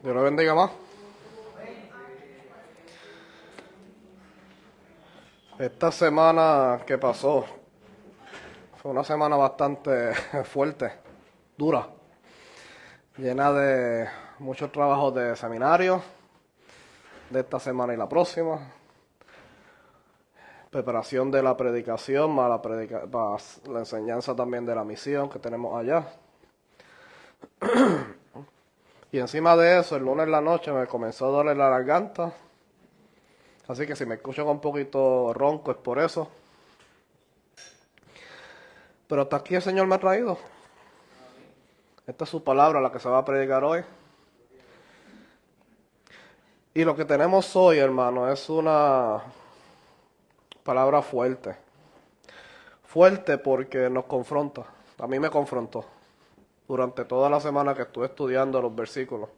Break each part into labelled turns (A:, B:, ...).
A: Dios lo bendiga más. Esta semana que pasó fue una semana bastante fuerte, dura, llena de muchos trabajos de seminario, de esta semana y la próxima, preparación de la predicación, más la enseñanza también de la misión que tenemos allá. Y encima de eso, el lunes en la noche me comenzó a doler la garganta, así que si me escuchan un poquito ronco es por eso. Pero hasta aquí el Señor me ha traído. Esta es su palabra, la que se va a predicar hoy. Y lo que tenemos hoy, hermano, es una palabra fuerte. Fuerte porque nos confronta. A mí me confrontó durante toda la semana que estuve estudiando los versículos.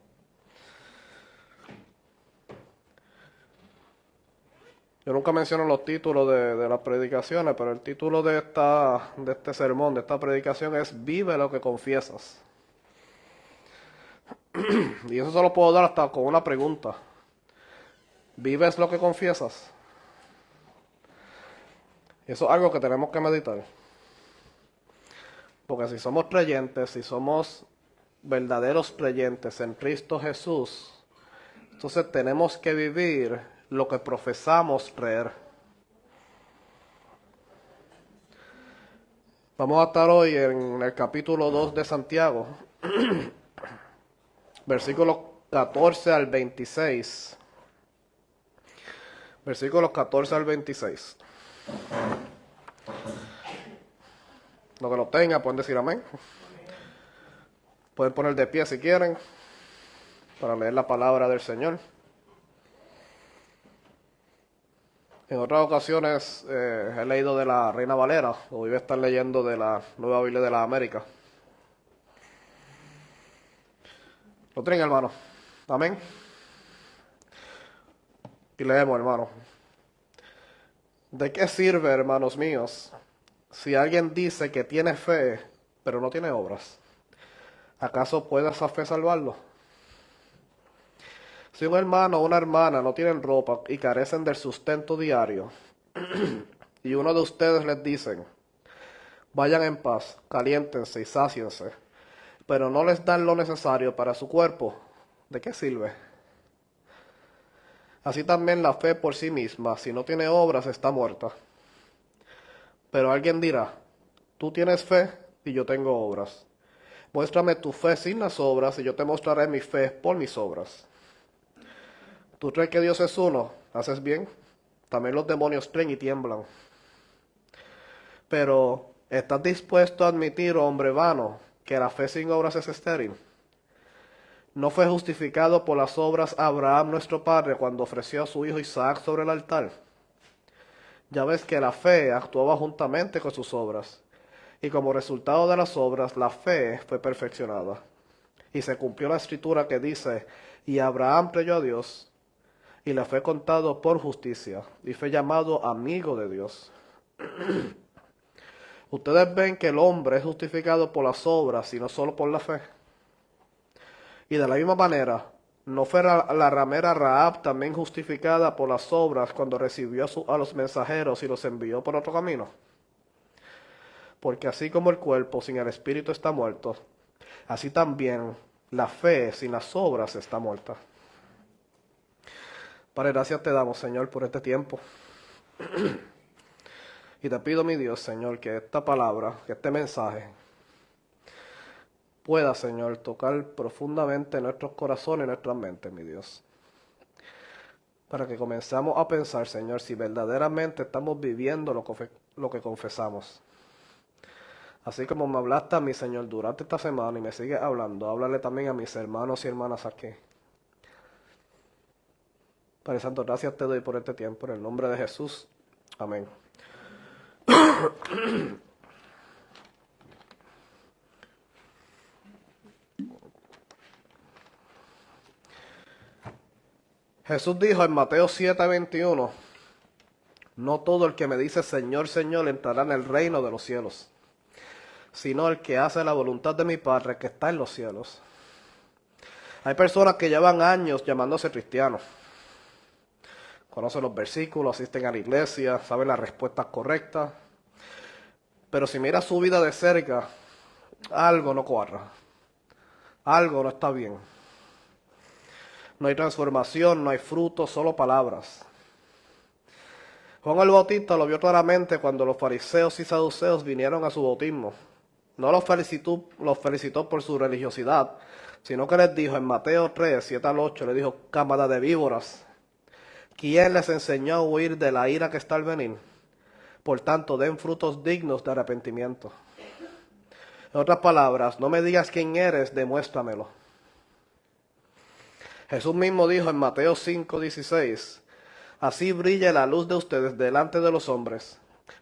A: Yo nunca menciono los títulos de las predicaciones, pero el título de este sermón, de esta predicación es Vive lo que confiesas. Y eso se lo puedo dar hasta con una pregunta. ¿Vives lo que confiesas? Eso es algo que tenemos que meditar. Porque si somos creyentes, si somos verdaderos creyentes en Cristo Jesús, entonces tenemos que vivir lo que profesamos creer. Vamos a estar hoy en el capítulo 2 de Santiago, versículos 14 al 26. Versículos 14 al 26. Lo que lo tenga, pueden decir amén. Pueden poner de pie si quieren, para leer la palabra del Señor. En otras ocasiones he leído de la Reina Valera, hoy voy a estar leyendo de la Nueva Biblia de las Américas. ¿Lo tienen, hermano? Amén. Y leemos, hermano. ¿De qué sirve, hermanos míos, si alguien dice que tiene fe, pero no tiene obras? ¿Acaso puede esa fe salvarlo? Si un hermano o una hermana no tienen ropa y carecen del sustento diario, y uno de ustedes les dicen, vayan en paz, caliéntense y sáciense, pero no les dan lo necesario para su cuerpo, ¿de qué sirve? Así también la fe por sí misma, si no tiene obras, está muerta. Pero alguien dirá, tú tienes fe y yo tengo obras. Muéstrame tu fe sin las obras y yo te mostraré mi fe por mis obras. ¿Tú crees que Dios es uno? ¿Haces bien? También los demonios creen y tiemblan. Pero, ¿estás dispuesto a admitir, hombre vano, que la fe sin obras es estéril? ¿No fue justificado por las obras Abraham nuestro padre cuando ofreció a su hijo Isaac sobre el altar? Ya ves que la fe actuaba juntamente con sus obras, y como resultado de las obras la fe fue perfeccionada. Y se cumplió la escritura que dice, y Abraham creyó a Dios, y le fue contado por justicia, y fue llamado amigo de Dios. Ustedes ven que el hombre es justificado por las obras y no solo por la fe. Y de la misma manera, ¿no fue la ramera Rahab también justificada por las obras cuando recibió a los mensajeros y los envió por otro camino? Porque así como el cuerpo sin el espíritu está muerto, así también la fe sin las obras está muerta. Padre, gracias te damos, Señor, por este tiempo. Y te pido, mi Dios, Señor, que esta palabra, que este mensaje, pueda, Señor, tocar profundamente nuestros corazones y nuestras mentes, mi Dios. Para que comenzamos a pensar, Señor, si verdaderamente estamos viviendo lo que confesamos. Así como me hablaste a mí, Señor, durante esta semana y me sigues hablando, háblale también a mis hermanos y hermanas aquí. Padre Santo, gracias te doy por este tiempo, en el nombre de Jesús. Amén. Jesús dijo en Mateo 7:21, no todo el que me dice Señor, Señor entrará en el reino de los cielos, sino el que hace la voluntad de mi Padre que está en los cielos. Hay personas que llevan años llamándose cristianos. Conocen los versículos, asisten a la iglesia, saben las respuestas correctas. Pero si miras su vida de cerca, algo no cuadra. Algo no está bien. No hay transformación, no hay fruto, solo palabras. Juan el Bautista lo vio claramente cuando los fariseos y saduceos vinieron a su bautismo. No los felicitó por su religiosidad, sino que les dijo en Mateo 3, 7 al 8, le dijo: cámara de víboras, ¿quién les enseñó a huir de la ira que está al venir? Por tanto, den frutos dignos de arrepentimiento. En otras palabras, no me digas quién eres, demuéstramelo. Jesús mismo dijo en Mateo 5, 16, así brille la luz de ustedes delante de los hombres,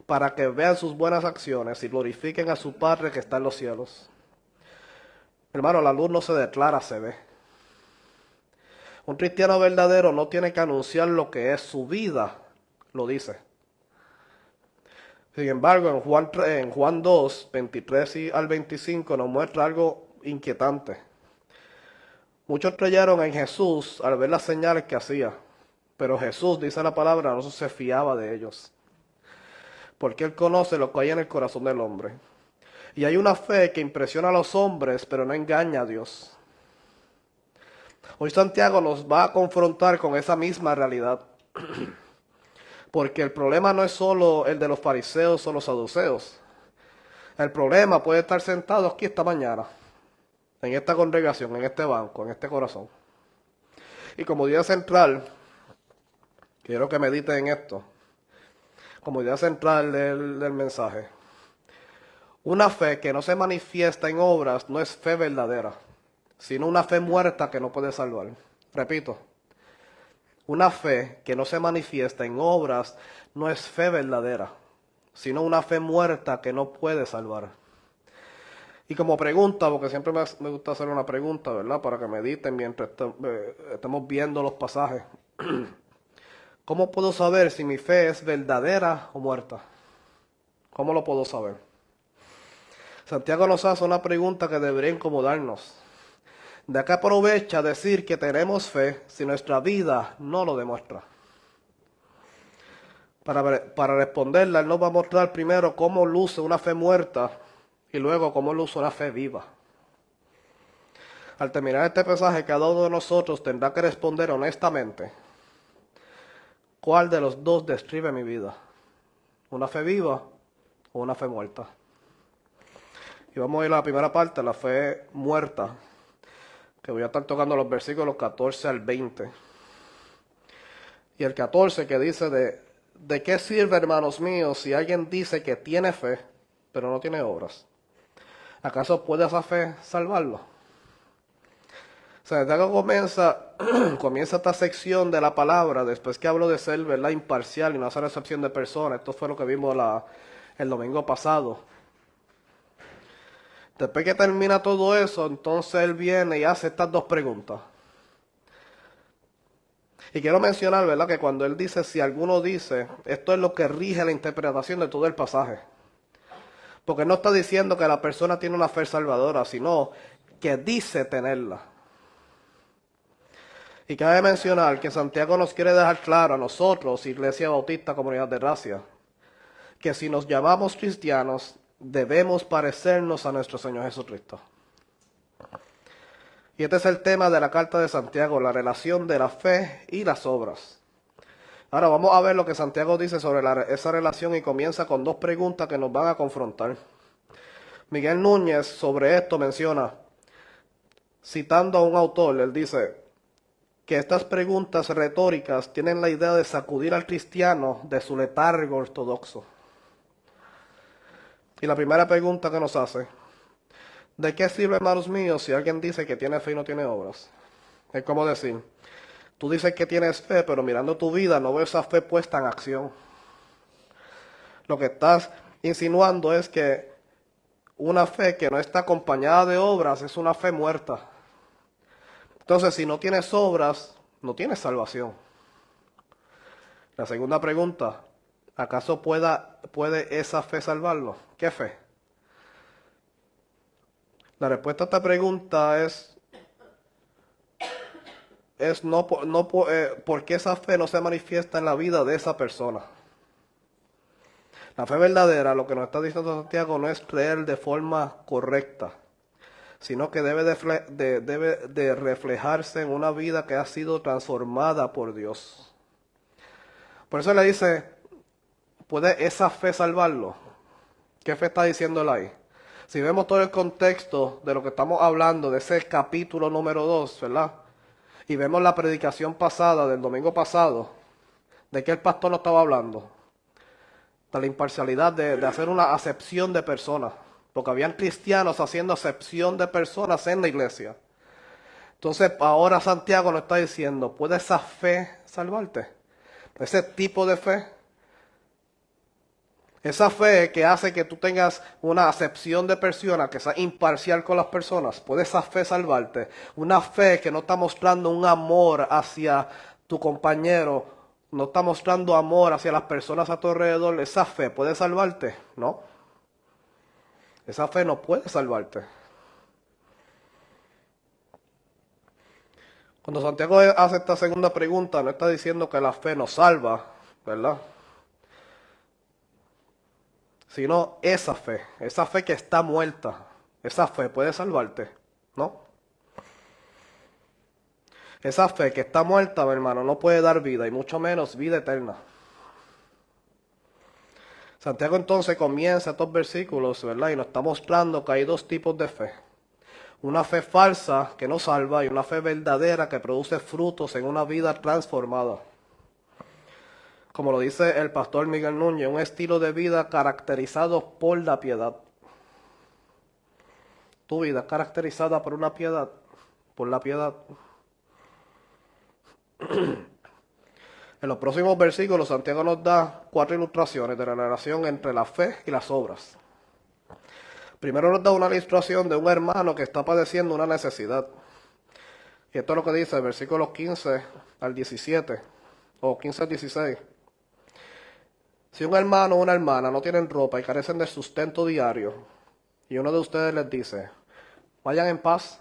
A: para que vean sus buenas acciones y glorifiquen a su Padre que está en los cielos. Hermano, la luz no se declara, se ve. Un cristiano verdadero no tiene que anunciar lo que es, su vida lo dice. Sin embargo, en Juan 2, 23 al 25 nos muestra algo inquietante. Muchos creyeron en Jesús al ver las señales que hacía, pero Jesús, dice la palabra, no se fiaba de ellos, porque Él conoce lo que hay en el corazón del hombre. Y hay una fe que impresiona a los hombres, pero no engaña a Dios. Hoy Santiago nos va a confrontar con esa misma realidad. Porque el problema no es solo el de los fariseos o los saduceos. El problema puede estar sentado aquí esta mañana, en esta congregación, en este banco, en este corazón. Y como idea central, quiero que mediten en esto, como idea central del mensaje. Una fe que no se manifiesta en obras no es fe verdadera, sino una fe muerta que no puede salvar. Repito, una fe que no se manifiesta en obras no es fe verdadera, sino una fe muerta que no puede salvar. Y como pregunta, porque siempre me gusta hacer una pregunta, ¿verdad? Para que mediten mientras estemos viendo los pasajes. ¿Cómo puedo saber si mi fe es verdadera o muerta? ¿Cómo lo puedo saber? Santiago nos hace una pregunta que debería incomodarnos. ¿De qué aprovecha decir que tenemos fe si nuestra vida no lo demuestra? Para responderla, Él nos va a mostrar primero cómo luce una fe muerta y luego cómo luce una fe viva. Al terminar este pasaje, cada uno de nosotros tendrá que responder honestamente: ¿cuál de los dos describe mi vida? ¿Una fe viva o una fe muerta? Y vamos a ir a la primera parte, la fe muerta, que voy a estar tocando los versículos 14 al 20. Y el 14 que dice ¿de qué sirve, hermanos míos, si alguien dice que tiene fe, pero no tiene obras? ¿Acaso puede esa fe salvarlo? O sea, desde que comienza esta sección de la palabra, después que hablo de ser, ¿verdad?, imparcial y no hacer excepción de personas. Esto fue lo que vimos el domingo pasado. Después que termina todo eso, entonces él viene y hace estas dos preguntas. Y quiero mencionar, ¿verdad?, que cuando él dice, si alguno dice, esto es lo que rige la interpretación de todo el pasaje. Porque no está diciendo que la persona tiene una fe salvadora, sino que dice tenerla. Y cabe mencionar que Santiago nos quiere dejar claro a nosotros, Iglesia Bautista Comunidad de Gracia, que si nos llamamos cristianos, debemos parecernos a nuestro Señor Jesucristo. Y este es el tema de la carta de Santiago, la relación de la fe y las obras. Ahora vamos a ver lo que Santiago dice sobre esa relación y comienza con dos preguntas que nos van a confrontar. Miguel Núñez sobre esto menciona, citando a un autor, él dice que estas preguntas retóricas tienen la idea de sacudir al cristiano de su letargo ortodoxo. Y la primera pregunta que nos hace, ¿de qué sirve, hermanos míos, si alguien dice que tiene fe y no tiene obras? Es como decir, tú dices que tienes fe, pero mirando tu vida no veo esa fe puesta en acción. Lo que estás insinuando es que una fe que no está acompañada de obras es una fe muerta. Entonces, si no tienes obras, no tienes salvación. La segunda pregunta, ¿acaso puede esa fe salvarlo? ¿Qué fe? La respuesta a esta pregunta es es porque esa fe no se manifiesta en la vida de esa persona. La fe verdadera, lo que nos está diciendo Santiago, no es creer de forma correcta, sino que debe de reflejarse en una vida que ha sido transformada por Dios. Por eso le dice, ¿puede esa fe salvarlo? ¿Qué fe está diciendo él ahí? Si vemos todo el contexto de lo que estamos hablando, de ese capítulo número 2, ¿verdad? Y vemos la predicación pasada, del domingo pasado, ¿de qué el pastor nos estaba hablando? De la imparcialidad, de hacer una acepción de personas. Porque habían cristianos haciendo acepción de personas en la iglesia. Entonces ahora Santiago nos está diciendo, ¿puede esa fe salvarte? Ese tipo de fe. Esa fe que hace que tú tengas una acepción de personas, que sea imparcial con las personas, ¿puede esa fe salvarte? Una fe que no está mostrando un amor hacia tu compañero, no está mostrando amor hacia las personas a tu alrededor, ¿esa fe puede salvarte? No. Esa fe no puede salvarte. Cuando Santiago hace esta segunda pregunta, no está diciendo que la fe nos salva, ¿verdad? Sino esa fe que está muerta, esa fe puede salvarte, ¿no? Esa fe que está muerta, mi hermano, no puede dar vida, y mucho menos vida eterna. Santiago entonces comienza estos versículos, ¿verdad? Y nos está mostrando que hay dos tipos de fe. Una fe falsa que no salva y una fe verdadera que produce frutos en una vida transformada. Como lo dice el pastor Miguel Núñez, un estilo de vida caracterizado por la piedad. Tu vida caracterizada por una piedad, por la piedad. En los próximos versículos, Santiago nos da 4 ilustraciones de la relación entre la fe y las obras. Primero nos da una ilustración de un hermano que está padeciendo una necesidad. Y esto es lo que dice el versículo 15 al 17, o 15 al 16. Si un hermano o una hermana no tienen ropa y carecen del sustento diario, y uno de ustedes les dice, vayan en paz,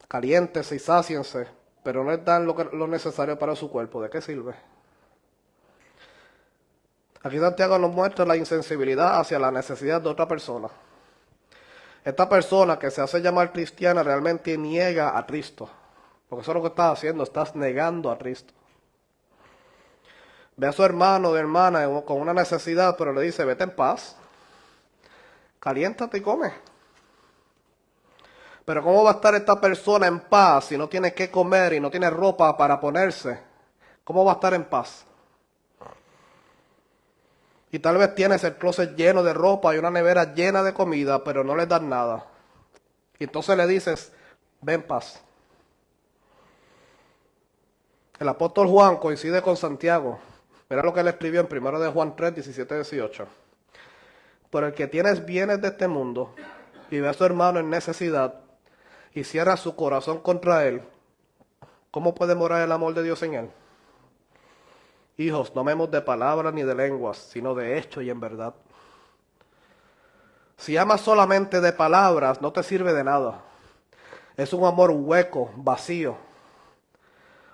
A: caliéntense y sáciense, pero no les dan lo necesario para su cuerpo, ¿de qué sirve? Aquí Santiago nos muestra la insensibilidad hacia la necesidad de otra persona. Esta persona que se hace llamar cristiana realmente niega a Cristo, porque eso es lo que estás haciendo, estás negando a Cristo. Ve a su hermano o hermana con una necesidad, pero le dice, vete en paz, caliéntate y come. Pero ¿cómo va a estar esta persona en paz si no tiene qué comer y no tiene ropa para ponerse? ¿Cómo va a estar en paz? Y tal vez tienes el closet lleno de ropa y una nevera llena de comida, pero no le das nada. Y entonces le dices, ven en paz. El apóstol Juan coincide con Santiago. Mira lo que él escribió en 1 de Juan 3, 17, 18. Pero el que tiene bienes de este mundo y ve a su hermano en necesidad y cierra su corazón contra él, ¿cómo puede morar el amor de Dios en él? Hijos, no amemos de palabras ni de lenguas, sino de hecho y en verdad. Si amas solamente de palabras, no te sirve de nada. Es un amor hueco, vacío.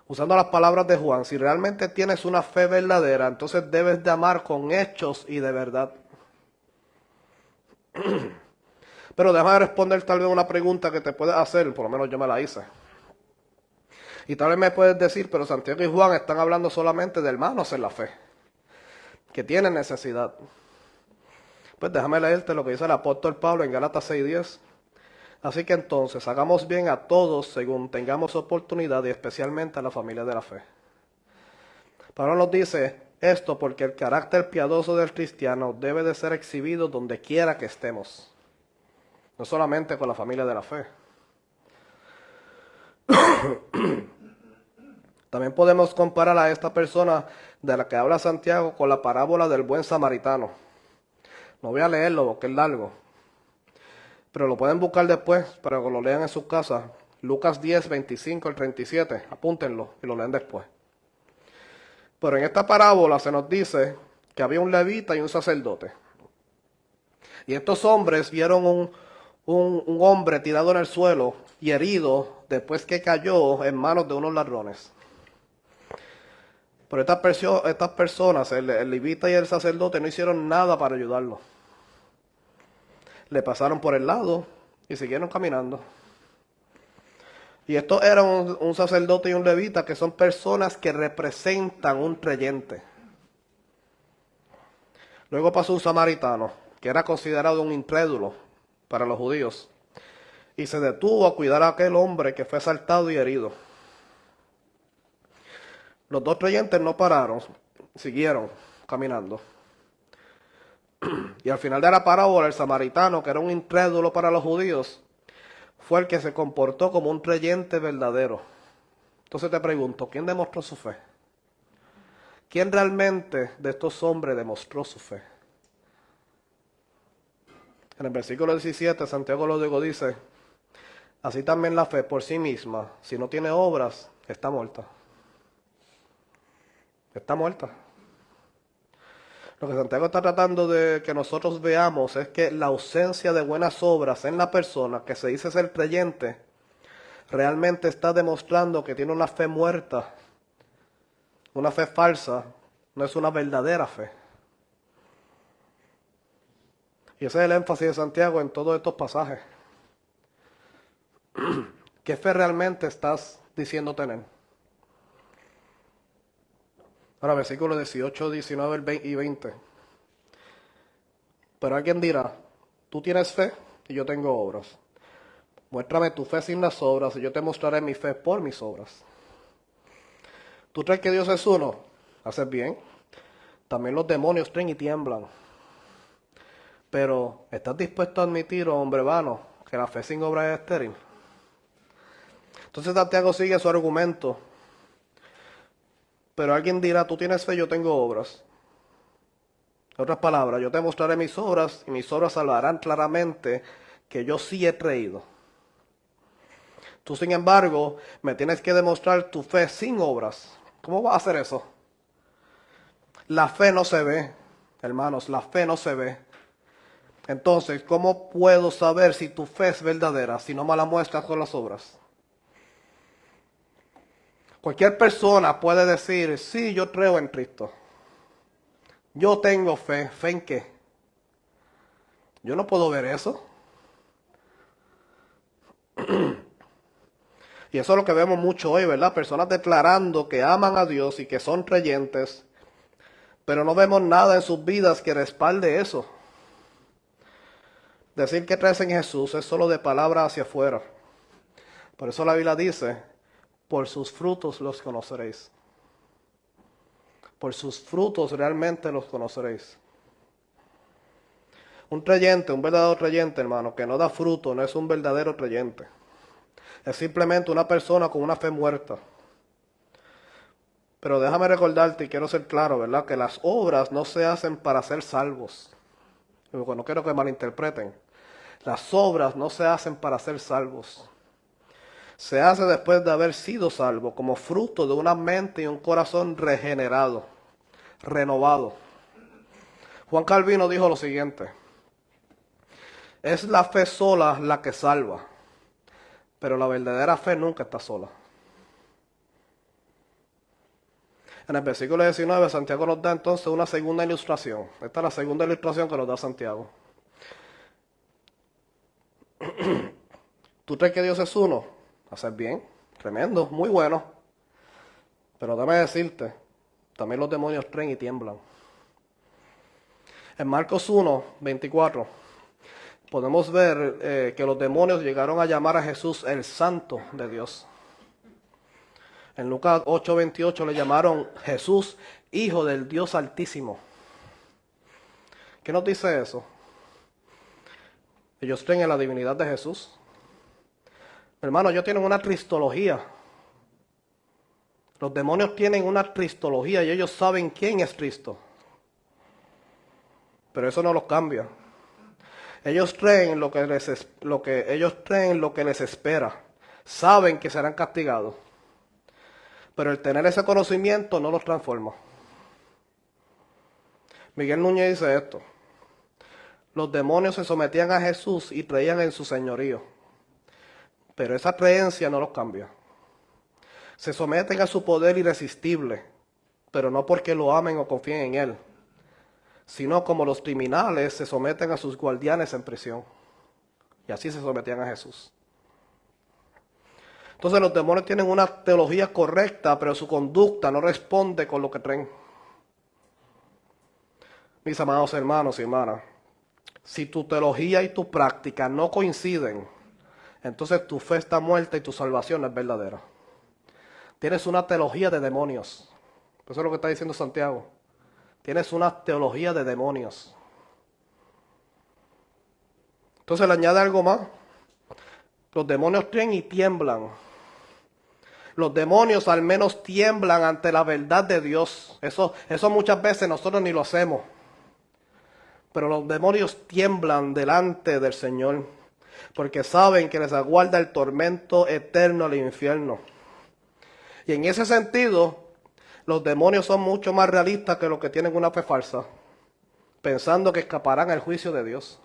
A: Usando las palabras de Juan, si realmente tienes una fe verdadera, entonces debes de amar con hechos y de verdad. Pero déjame responder tal vez una pregunta que te puedes hacer, por lo menos yo me la hice. Y tal vez me puedes decir, pero Santiago y Juan están hablando solamente de hermanos en la fe, que tienen necesidad. Pues déjame leerte lo que dice el apóstol Pablo en Gálatas 6:10. Así que entonces, hagamos bien a todos según tengamos oportunidad y especialmente a la familia de la fe. Pablo nos dice esto porque el carácter piadoso del cristiano debe de ser exhibido donde quiera que estemos. No solamente con la familia de la fe. También podemos comparar a esta persona de la que habla Santiago con la parábola del buen samaritano. No voy a leerlo porque es largo, pero lo pueden buscar después para que lo lean en sus casas. Lucas 10, 25 al 37. Apúntenlo y lo leen después. Pero en esta parábola se nos dice que había un levita y un sacerdote. Y estos hombres vieron un hombre tirado en el suelo y herido después que cayó en manos de unos ladrones. Pero estas personas, el levita y el sacerdote, no hicieron nada para ayudarlo. Le pasaron por el lado y siguieron caminando. Y estos eran un sacerdote y un levita, que son personas que representan un creyente. Luego pasó un samaritano, que era considerado un incrédulo para los judíos, y se detuvo a cuidar a aquel hombre que fue asaltado y herido. Los dos creyentes no pararon, siguieron caminando. Y al final de la parábola, el samaritano, que era un incrédulo para los judíos, fue el que se comportó como un creyente verdadero. Entonces te pregunto, ¿quién demostró su fe? ¿Quién realmente de estos hombres demostró su fe? En el versículo 17, Santiago lo digo, dice: así también la fe por sí misma, si no tiene obras, está muerta. Está muerta. Lo que Santiago está tratando de que nosotros veamos es que la ausencia de buenas obras en la persona que se dice ser creyente realmente está demostrando que tiene una fe muerta, una fe falsa, no es una verdadera fe. Y ese es el énfasis de Santiago en todos estos pasajes. ¿Qué fe realmente estás diciendo tener? Ahora, versículos 18, 19 y 20. Pero alguien dirá: tú tienes fe y yo tengo obras. Muéstrame tu fe sin las obras y yo te mostraré mi fe por mis obras. ¿Tú crees que Dios es uno? Haces bien. También los demonios creen y tiemblan. Pero, ¿estás dispuesto a admitir, oh hombre vano, que la fe sin obras es estéril? Entonces Santiago sigue su argumento. Pero alguien dirá: tú tienes fe, yo tengo obras. En otras palabras, yo te mostraré mis obras y mis obras hablarán claramente que yo sí he creído. Tú, sin embargo, me tienes que demostrar tu fe sin obras. ¿Cómo vas a hacer eso? La fe no se ve, hermanos, la fe no se ve. Entonces, ¿cómo puedo saber si tu fe es verdadera si no me la muestras con las obras? Cualquier persona puede decir: sí, yo creo en Cristo. Yo tengo fe. ¿Fe en qué? Yo no puedo ver eso. Y eso es lo que vemos mucho hoy, ¿verdad? Personas declarando que aman a Dios y que son creyentes, pero no vemos nada en sus vidas que respalde eso. Decir que crees en Jesús es solo de palabra hacia afuera. Por eso la Biblia dice: por sus frutos los conoceréis. Por sus frutos realmente los conoceréis. Un creyente, un verdadero creyente, hermano, que no da fruto, no es un verdadero creyente. Es simplemente una persona con una fe muerta. Pero déjame recordarte, y quiero ser claro, ¿verdad?, que las obras no se hacen para ser salvos. No quiero que malinterpreten. Las obras no se hacen para ser salvos. Se hace después de haber sido salvo, como fruto de una mente y un corazón regenerado, renovado. Juan Calvino dijo lo siguiente: es la fe sola la que salva, pero la verdadera fe nunca está sola. En el versículo 19, Santiago nos da entonces una segunda ilustración. Esta es la segunda ilustración que nos da Santiago. ¿Tú crees que Dios es uno? Haces bien, tremendo, muy bueno. Pero déjame decirte, también los demonios creen y tiemblan. En Marcos 1, 24, podemos ver que los demonios llegaron a llamar a Jesús el Santo de Dios. En Lucas 8, 28 le llamaron Jesús, Hijo del Dios Altísimo. ¿Qué nos dice eso? Ellos creen en la divinidad de Jesús. Hermanos, ellos tienen una cristología. Los demonios tienen una cristología y ellos saben quién es Cristo. Pero eso no los cambia. Ellos creen lo que les espera. Saben que serán castigados. Pero el tener ese conocimiento no los transforma. Miguel Núñez dice esto: los demonios se sometían a Jesús y creían en su señorío, pero esa creencia no los cambia. Se someten a su poder irresistible, pero no porque lo amen o confíen en él, sino como los criminales se someten a sus guardianes en prisión. Y así se sometían a Jesús. Entonces los demonios tienen una teología correcta, pero su conducta no responde con lo que creen. Mis amados hermanos y hermanas, si tu teología y tu práctica no coinciden, entonces tu fe está muerta y tu salvación no es verdadera. Tienes una teología de demonios. Eso es lo que está diciendo Santiago. Tienes una teología de demonios. Entonces le añade algo más. Los demonios creen y tiemblan. Los demonios al menos tiemblan ante la verdad de Dios. Eso muchas veces nosotros ni lo hacemos. Pero los demonios tiemblan delante del Señor, porque saben que les aguarda el tormento eterno al infierno. Y en ese sentido, los demonios son mucho más realistas que los que tienen una fe falsa, pensando que escaparán al juicio de Dios.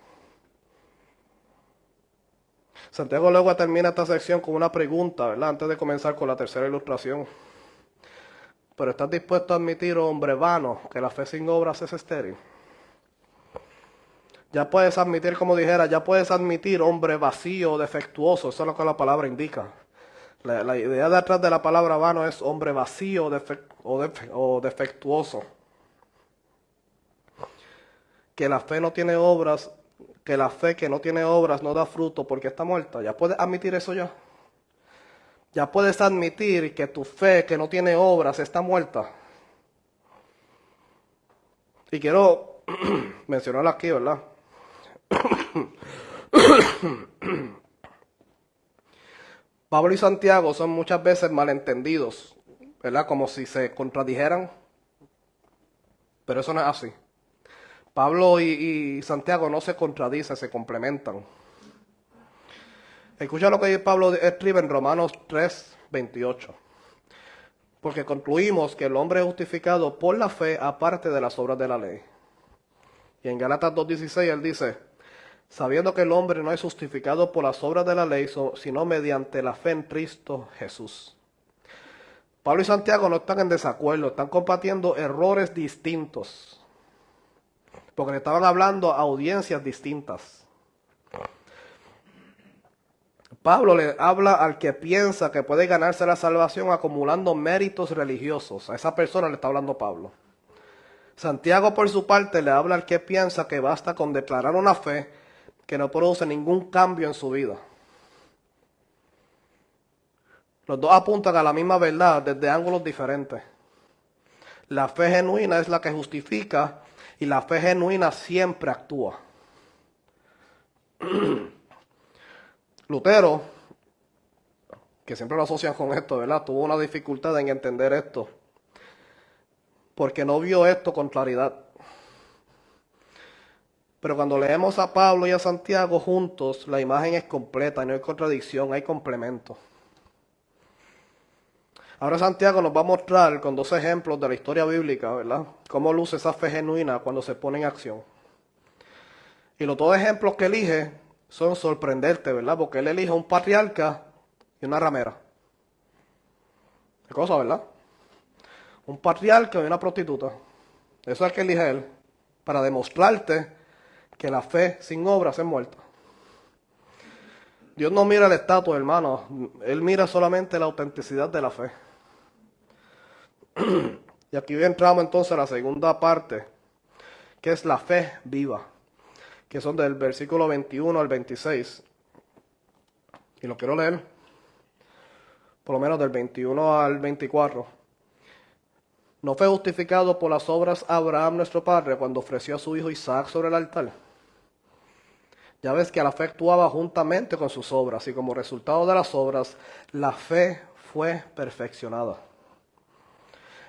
A: Santiago luego termina esta sección con una pregunta, ¿verdad? Antes de comenzar con la tercera ilustración. Pero ¿estás dispuesto a admitir, hombre vano, que la fe sin obras es estéril? Ya puedes admitir, como dijera, ya puedes admitir hombre vacío o defectuoso. Eso es lo que la palabra indica. La idea de atrás de la palabra vano es hombre vacío o defectuoso. Que la fe no tiene obras, que la fe que no tiene obras no da fruto porque está muerta. Ya puedes admitir eso ya. Ya puedes admitir que tu fe que no tiene obras está muerta. Y quiero mencionarlo aquí, ¿verdad? Pablo y Santiago son muchas veces malentendidos, ¿verdad? Como si se contradijeran, pero eso no es así. Pablo y Santiago no se contradicen, se complementan. Escucha lo que Pablo escribe en Romanos 3:28. Porque concluimos que el hombre es justificado por la fe aparte de las obras de la ley. Y en Gálatas 2:16 él dice, sabiendo que el hombre no es justificado por las obras de la ley, sino mediante la fe en Cristo Jesús. Pablo y Santiago no están en desacuerdo, están compartiendo errores distintos, porque le estaban hablando a audiencias distintas. Pablo le habla al que piensa que puede ganarse la salvación acumulando méritos religiosos. A esa persona le está hablando Pablo. Santiago, por su parte, le habla al que piensa que basta con declarar una fe que no produce ningún cambio en su vida. Los dos apuntan a la misma verdad desde ángulos diferentes. La fe genuina es la que justifica y la fe genuina siempre actúa. Lutero, que siempre lo asocian con esto, ¿verdad? Tuvo una dificultad en entender esto, porque no vio esto con claridad. Pero cuando leemos a Pablo y a Santiago juntos, la imagen es completa, no hay contradicción, hay complemento. Ahora Santiago nos va a mostrar con dos ejemplos de la historia bíblica, ¿verdad? Cómo luce esa fe genuina cuando se pone en acción. Y los dos ejemplos que elige son sorprendentes, ¿verdad? Porque él elige un patriarca y una ramera. ¿Qué cosa, verdad? Un patriarca y una prostituta. Eso es el que elige él, para demostrarte que la fe sin obras es muerta. Dios no mira el estatus, hermano. Él mira solamente la autenticidad de la fe. Y aquí entramos entonces a la segunda parte, que es la fe viva, que son del versículo 21 al 26. Y lo quiero leer, por lo menos del 21 al 24. ¿No fue justificado por las obras Abraham nuestro padre cuando ofreció a su hijo Isaac sobre el altar? Ya ves que la fe actuaba juntamente con sus obras y como resultado de las obras, la fe fue perfeccionada.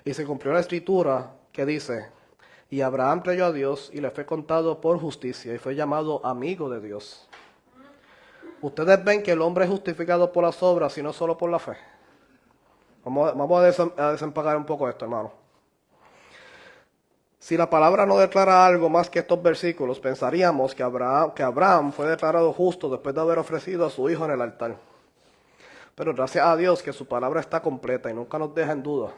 A: Y se cumplió la escritura que dice, y Abraham creyó a Dios y le fue contado por justicia y fue llamado amigo de Dios. Ustedes ven que el hombre es justificado por las obras y no solo por la fe. Vamos a desempacar un poco esto, hermano. Si la palabra no declara algo más que estos versículos, pensaríamos que Abraham fue declarado justo después de haber ofrecido a su hijo en el altar. Pero gracias a Dios que su palabra está completa y nunca nos deja en duda.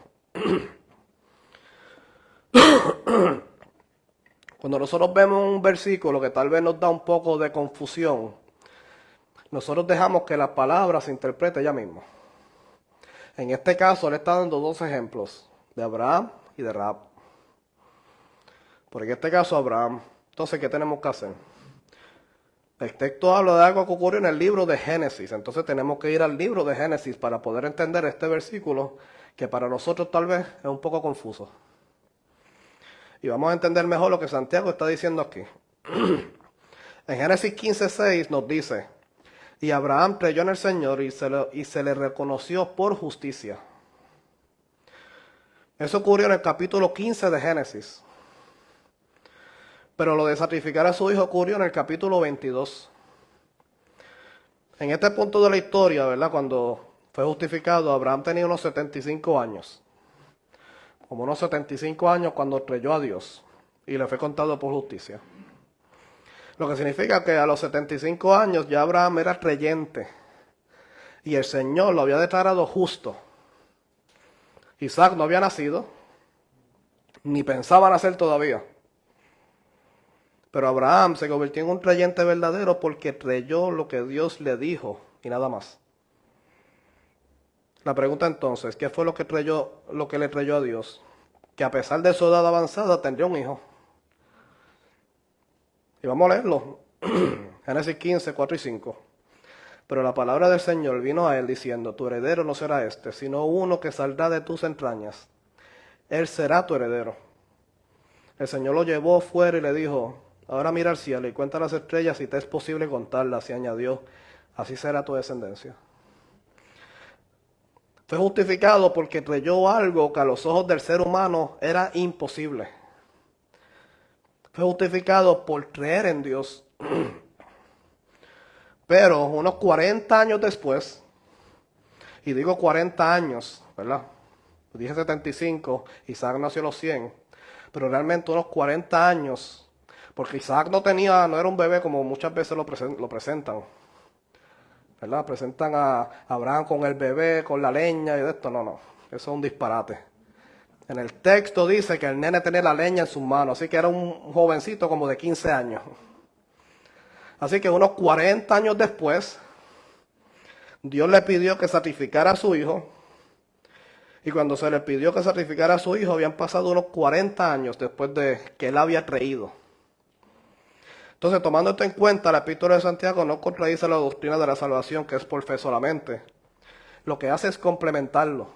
A: Cuando nosotros vemos un versículo que tal vez nos da un poco de confusión, nosotros dejamos que la palabra se interprete ella misma. En este caso, le está dando dos ejemplos, de Abraham y de Rahab. Por en este caso, Abraham. Entonces, ¿qué tenemos que hacer? El texto habla de algo que ocurrió en el libro de Génesis. Entonces, tenemos que ir al libro de Génesis para poder entender este versículo que para nosotros tal vez es un poco confuso. Y vamos a entender mejor lo que Santiago está diciendo aquí. En Génesis 15:6 nos dice: y Abraham creyó en el Señor y se le reconoció por justicia. Eso ocurrió en el capítulo 15 de Génesis. Pero lo de sacrificar a su hijo ocurrió en el capítulo 22. En este punto de la historia, ¿verdad? Cuando fue justificado, Abraham tenía unos 75 años. Como unos 75 años cuando creyó a Dios y le fue contado por justicia. Lo que significa que a los 75 años ya Abraham era creyente y el Señor lo había declarado justo. Isaac no había nacido, ni pensaba nacer todavía. Pero Abraham se convirtió en un creyente verdadero porque creyó lo que Dios le dijo y nada más. La pregunta entonces, ¿qué fue lo que le creyó a Dios? Que a pesar de su edad avanzada tendría un hijo. Y vamos a leerlo. Génesis 15, 4 y 5. Pero la palabra del Señor vino a él diciendo: tu heredero no será este, sino uno que saldrá de tus entrañas. Él será tu heredero. El Señor lo llevó fuera y le dijo: ahora mira al cielo y cuenta las estrellas si te es posible contarlas. Y añadió: así será tu descendencia. Fue justificado porque creyó algo que a los ojos del ser humano era imposible. Fue justificado por creer en Dios. Pero unos 40 años después, y digo 40 años, ¿verdad? Dije 75, Isaac nació a los 100, pero realmente unos 40 años, porque Isaac no era un bebé como muchas veces lo presentan, ¿verdad? Presentan a Abraham con el bebé, con la leña y de esto, no, eso es un disparate. En el texto dice que el nene tenía la leña en sus manos, así que era un jovencito como de 15 años. Así que unos 40 años después, Dios le pidió que sacrificara a su hijo. Y cuando se le pidió que sacrificara a su hijo, habían pasado unos 40 años después de que él había creído. Entonces, tomando esto en cuenta, la epístola de Santiago no contradice la doctrina de la salvación, que es por fe solamente. Lo que hace es complementarlo.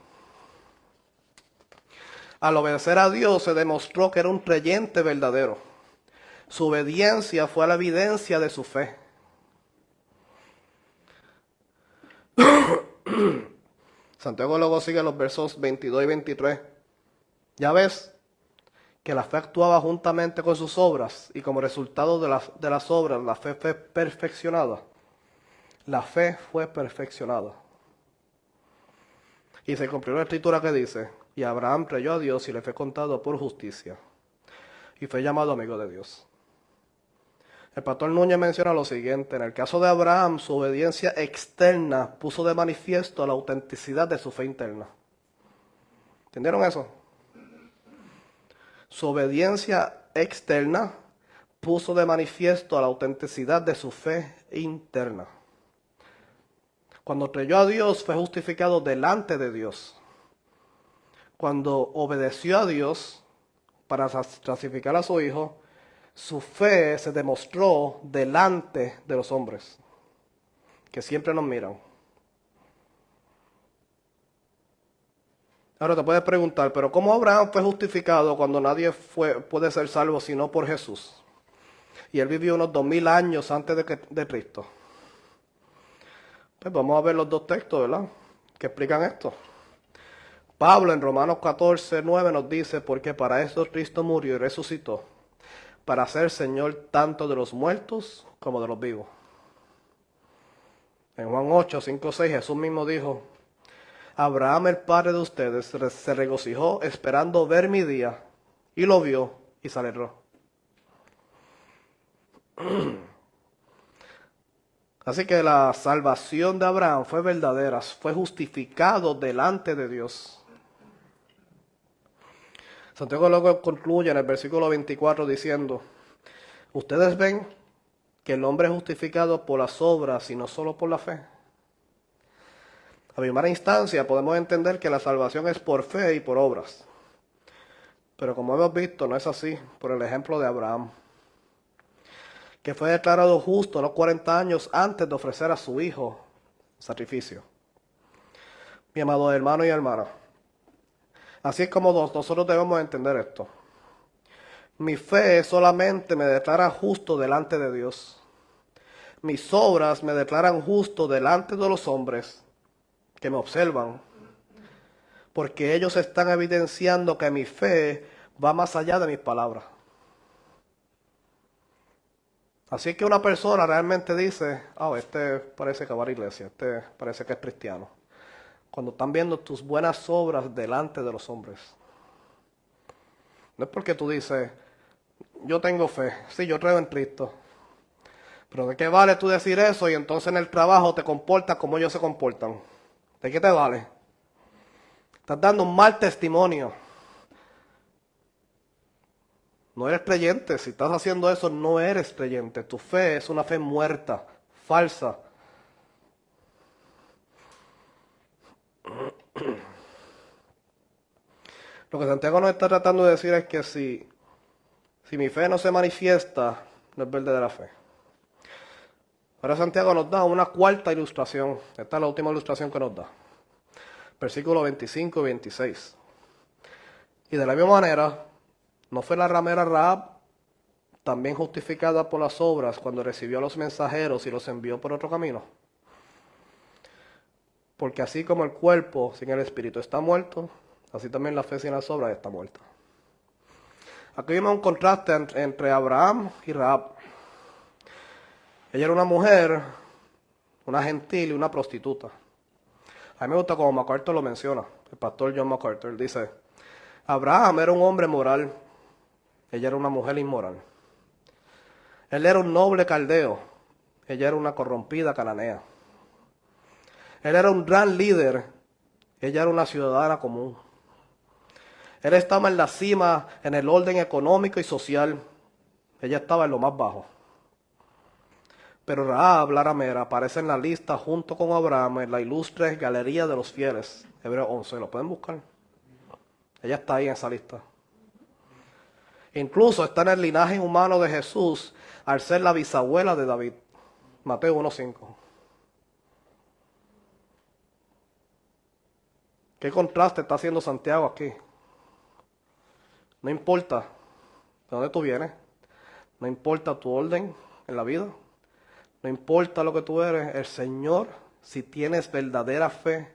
A: Al obedecer a Dios, se demostró que era un creyente verdadero. Su obediencia fue la evidencia de su fe. Santiago luego sigue los versos 22 y 23. Ya ves que la fe actuaba juntamente con sus obras y como resultado de las obras la fe fue perfeccionada. La fe fue perfeccionada. Y se cumplió la escritura que dice: y Abraham creyó a Dios y le fue contado por justicia. Y fue llamado amigo de Dios. El pastor Núñez menciona lo siguiente: en el caso de Abraham, su obediencia externa puso de manifiesto la autenticidad de su fe interna. ¿Entendieron eso? Su obediencia externa puso de manifiesto la autenticidad de su fe interna. Cuando creyó a Dios, fue justificado delante de Dios. Cuando obedeció a Dios para sacrificar a su hijo, su fe se demostró delante de los hombres, que siempre nos miran. Ahora te puedes preguntar, ¿pero cómo Abraham fue justificado cuando nadie puede ser salvo sino por Jesús? Y él vivió unos 2000 años antes de Cristo. Pues vamos a ver los dos textos, ¿verdad?, que explican esto. Pablo en Romanos 14:9 nos dice: porque para eso Cristo murió y resucitó, para ser Señor tanto de los muertos como de los vivos. En Juan 8:5-6 Jesús mismo dijo: Abraham, el padre de ustedes, se regocijó esperando ver mi día, y lo vio y se alegró. Así que la salvación de Abraham fue verdadera, fue justificado delante de Dios. Santiago luego concluye en el versículo 24 diciendo, ustedes ven que el hombre es justificado por las obras y no solo por la fe. A primera instancia podemos entender que la salvación es por fe y por obras. Pero como hemos visto, no es así, por el ejemplo de Abraham, que fue declarado justo a los 40 años antes de ofrecer a su hijo sacrificio. Mi amado hermano y hermana, así es como nosotros debemos entender esto. Mi fe solamente me declara justo delante de Dios. Mis obras me declaran justo delante de los hombres que me observan, porque ellos están evidenciando que mi fe va más allá de mis palabras. Así que una persona realmente dice, este parece que va a la iglesia, este parece que es cristiano, cuando están viendo tus buenas obras delante de los hombres. No es porque tú dices, yo tengo fe, sí, yo creo en Cristo, pero ¿de qué vale tú decir eso y entonces en el trabajo te comportas como ellos se comportan? ¿De qué te vale? Estás dando un mal testimonio. No eres creyente. Si estás haciendo eso, no eres creyente. Tu fe es una fe muerta, falsa. Lo que Santiago nos está tratando de decir es que si mi fe no se manifiesta, no es verdadera fe. Ahora Santiago nos da una cuarta ilustración. Esta es la última ilustración que nos da. Versículos 25 y 26. Y de la misma manera, ¿no fue la ramera Rahab también justificada por las obras cuando recibió a los mensajeros y los envió por otro camino? Porque así como el cuerpo sin el espíritu está muerto, así también la fe sin las obras está muerta. Aquí vemos un contraste entre Abraham y Rahab. Ella era una mujer, una gentil y una prostituta. A mí me gusta como MacArthur lo menciona, el pastor John MacArthur. Él dice, Abraham era un hombre moral, ella era una mujer inmoral. Él era un noble caldeo, ella era una corrompida cananea. Él era un gran líder, ella era una ciudadana común. Él estaba en la cima en el orden económico y social, ella estaba en lo más bajo. Pero Rahab, la ramera, aparece en la lista junto con Abraham en la ilustre galería de los fieles. Hebreos 11, lo pueden buscar. Ella está ahí en esa lista. Incluso está en el linaje humano de Jesús al ser la bisabuela de David. Mateo 1:5. ¿Qué contraste está haciendo Santiago aquí? No importa de dónde tú vienes, no importa tu orden en la vida, no importa lo que tú eres, el Señor, si tienes verdadera fe,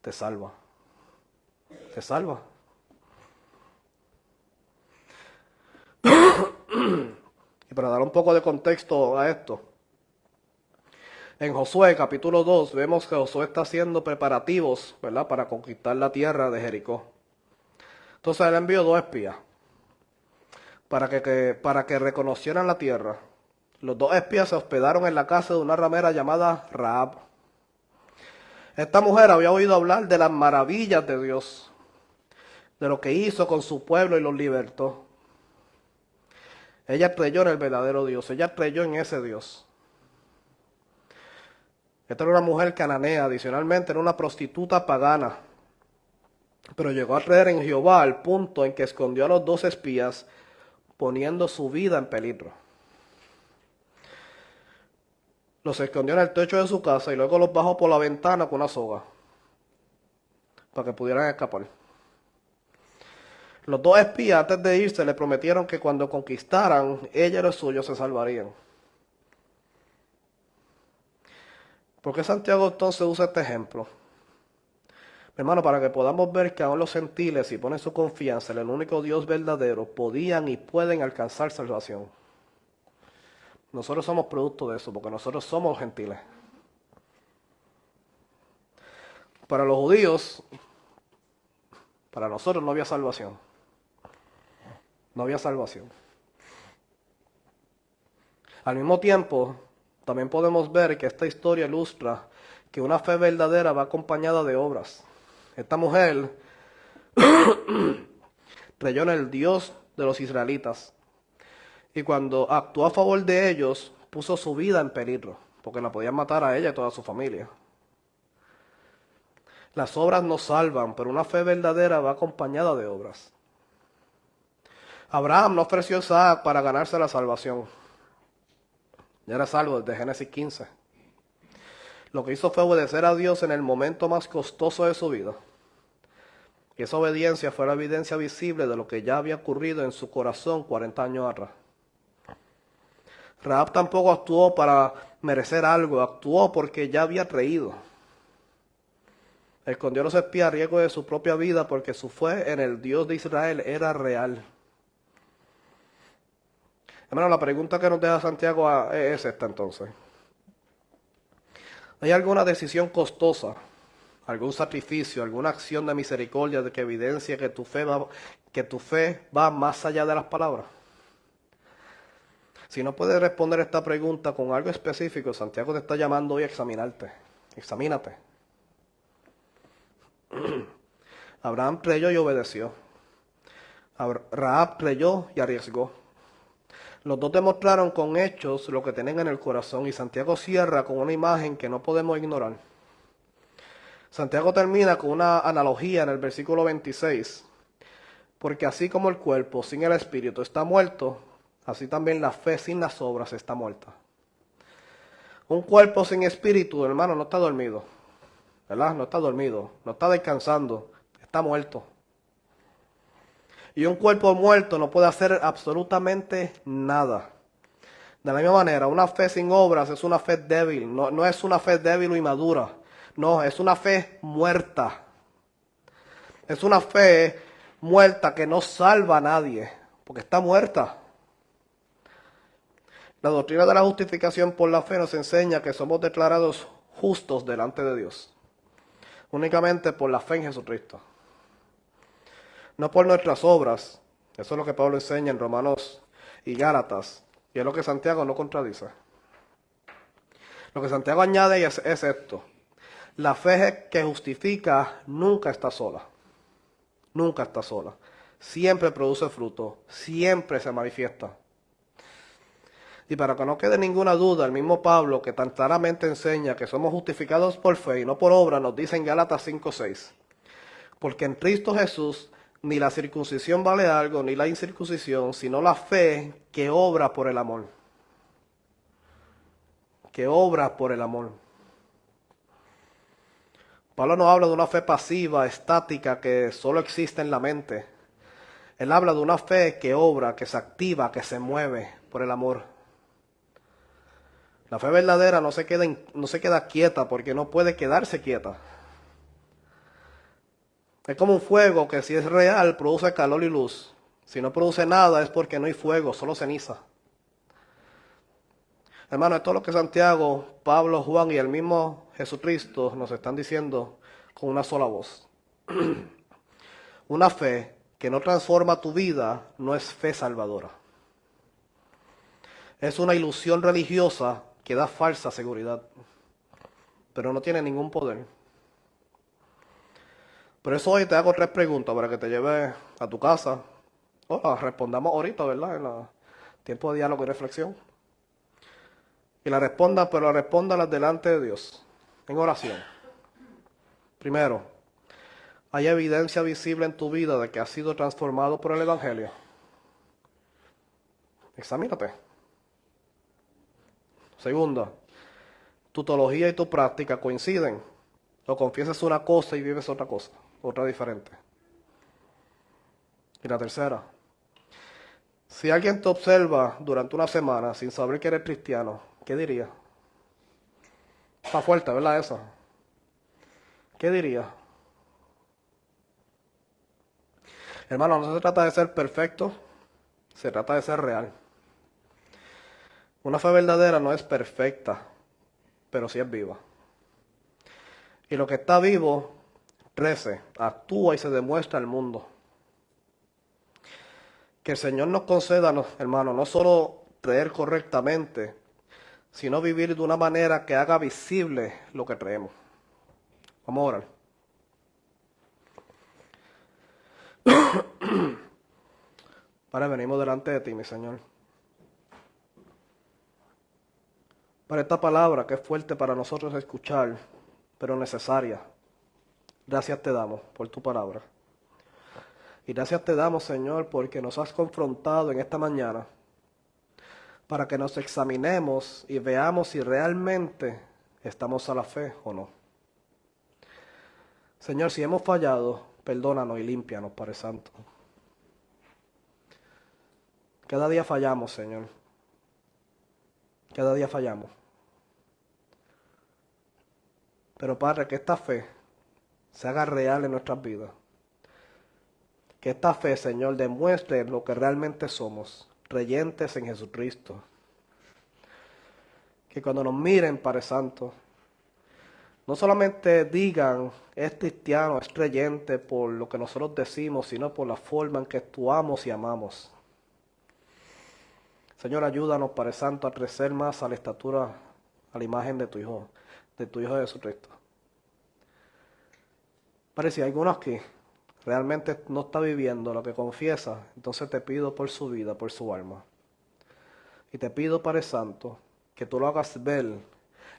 A: te salva. Te salva. Y para dar un poco de contexto a esto, en Josué capítulo 2 vemos que Josué está haciendo preparativos, ¿verdad?, para conquistar la tierra de Jericó. Entonces él envió 2 espías para que reconocieran la tierra. Los 2 espías se hospedaron en la casa de una ramera llamada Rahab. Esta mujer había oído hablar de las maravillas de Dios, de lo que hizo con su pueblo y los libertó. Ella creyó en el verdadero Dios, ella creyó en ese Dios. Esta era una mujer cananea, adicionalmente era una prostituta pagana, pero llegó a creer en Jehová al punto en que escondió a los 2 espías, poniendo su vida en peligro. Los escondió en el techo de su casa y luego los bajó por la ventana con una soga, para que pudieran escapar. Los 2 espías antes de irse le prometieron que cuando conquistaran, ella y los suyos se salvarían. ¿Por qué Santiago entonces usa este ejemplo? Hermano, para que podamos ver que aún los gentiles, si ponen su confianza en el único Dios verdadero, podían y pueden alcanzar salvación. Nosotros somos producto de eso, porque nosotros somos gentiles. Para los judíos, para nosotros no había salvación. No había salvación. Al mismo tiempo, también podemos ver que esta historia ilustra que una fe verdadera va acompañada de obras. Esta mujer creyó en el Dios de los israelitas y cuando actuó a favor de ellos, puso su vida en peligro, porque la podían matar a ella y toda su familia. Las obras no salvan, pero una fe verdadera va acompañada de obras. Abraham no ofreció a Isaac para ganarse la salvación. Ya era salvo desde Génesis 15. Lo que hizo fue obedecer a Dios en el momento más costoso de su vida. Y esa obediencia fue la evidencia visible de lo que ya había ocurrido en su corazón 40 años atrás. Rahab tampoco actuó para merecer algo, actuó porque ya había creído. Escondió a los espías a riesgo de su propia vida porque su fe en el Dios de Israel era real. Hermano, la pregunta que nos deja Santiago es esta entonces. ¿Hay alguna decisión costosa, algún sacrificio, alguna acción de misericordia que evidencia que tu fe va más allá de las palabras? Si no puedes responder esta pregunta con algo específico, Santiago te está llamando hoy a examinarte. Examínate. Abraham creyó y obedeció. Rahab creyó y arriesgó. Los dos demostraron con hechos lo que tienen en el corazón y Santiago cierra con una imagen que no podemos ignorar. Santiago termina con una analogía en el versículo 26. Porque así como el cuerpo sin el espíritu está muerto, así también la fe sin las obras está muerta. Un cuerpo sin espíritu, hermano, no está dormido. ¿Verdad? No está dormido, no está descansando, está muerto. Y un cuerpo muerto no puede hacer absolutamente nada. De la misma manera, una fe sin obras es una fe débil. No es una fe débil o inmadura. No, es una fe muerta. Es una fe muerta que no salva a nadie, porque está muerta. La doctrina de la justificación por la fe nos enseña que somos declarados justos delante de Dios, únicamente por la fe en Jesucristo. No por nuestras obras. Eso es lo que Pablo enseña en Romanos y Gálatas. Y es lo que Santiago no contradice. Lo que Santiago añade es esto. La fe que justifica nunca está sola. Nunca está sola. Siempre produce fruto. Siempre se manifiesta. Y para que no quede ninguna duda, el mismo Pablo, que tan claramente enseña que somos justificados por fe y no por obra, nos dice en Gálatas 5:6. Porque en Cristo Jesús ni la circuncisión vale algo, ni la incircuncisión, sino la fe que obra por el amor. Que obra por el amor. Pablo no habla de una fe pasiva, estática, que solo existe en la mente. Él habla de una fe que obra, que se activa, que se mueve por el amor. La fe verdadera no se queda quieta porque no puede quedarse quieta. Es como un fuego que si es real produce calor y luz. Si no produce nada es porque no hay fuego, solo ceniza. Hermano, esto es lo que Santiago, Pablo, Juan y el mismo Jesucristo nos están diciendo con una sola voz. Una fe que no transforma tu vida no es fe salvadora. Es una ilusión religiosa que da falsa seguridad, pero no tiene ningún poder. Por eso hoy te hago 3 preguntas para que te lleves a tu casa. O las respondamos ahorita, ¿verdad? En el tiempo de diálogo y reflexión. Y la respondas, pero la respóndalas delante de Dios, en oración. Primero, ¿hay evidencia visible en tu vida de que has sido transformado por el Evangelio? Examínate. Segunda, ¿tu teología y tu práctica coinciden? ¿O confiesas una cosa y vives otra cosa, otra diferente? Y la tercera, si alguien te observa durante una semana sin saber que eres cristiano, ¿qué diría? Está fuerte, ¿verdad eso? ¿Qué diría? Hermano, no se trata de ser perfecto, se trata de ser real. Una fe verdadera no es perfecta, pero sí es viva. Y lo que está vivo, crece, actúa y se demuestra al mundo. Que el Señor nos conceda, hermano, no solo creer correctamente, sino vivir de una manera que haga visible lo que creemos. Vamos a orar. Padre, venimos delante de ti, mi Señor. Para esta palabra que es fuerte para nosotros escuchar, pero necesaria. Gracias te damos por tu palabra. Y gracias te damos, Señor, porque nos has confrontado en esta mañana para que nos examinemos y veamos si realmente estamos a la fe o no. Señor, si hemos fallado, perdónanos y límpianos, Padre Santo. Cada día fallamos, Señor. Cada día fallamos. Pero, Padre, que esta fe se haga real en nuestras vidas. Que esta fe, Señor, demuestre lo que realmente somos, creyentes en Jesucristo. Que cuando nos miren, Padre Santo, no solamente digan, es cristiano, es creyente por lo que nosotros decimos, sino por la forma en que actuamos y amamos. Señor, ayúdanos, Padre Santo, a crecer más a la estatura, a la imagen de tu Hijo Jesucristo. Padre, si alguno aquí realmente no está viviendo lo que confiesa, entonces te pido por su vida, por su alma. Y te pido, Padre Santo, que tú lo hagas ver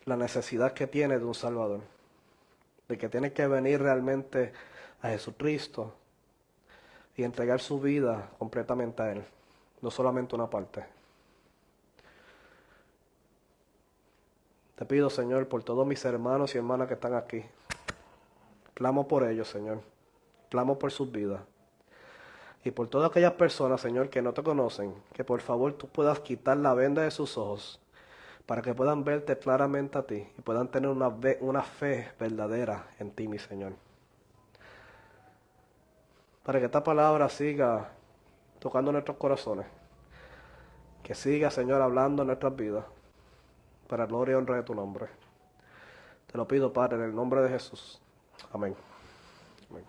A: la necesidad que tiene de un Salvador. De que tiene que venir realmente a Jesucristo y entregar su vida completamente a Él. No solamente una parte. Te pido, Señor, por todos mis hermanos y hermanas que están aquí. Clamo por ellos, Señor. Clamo por sus vidas. Y por todas aquellas personas, Señor, que no te conocen, que por favor tú puedas quitar la venda de sus ojos para que puedan verte claramente a ti y puedan tener una fe verdadera en ti, mi Señor. Para que esta palabra siga tocando nuestros corazones. Que siga, Señor, hablando en nuestras vidas. Para gloria y honra de tu nombre. Te lo pido, Padre, en el nombre de Jesús. Amén. Amén.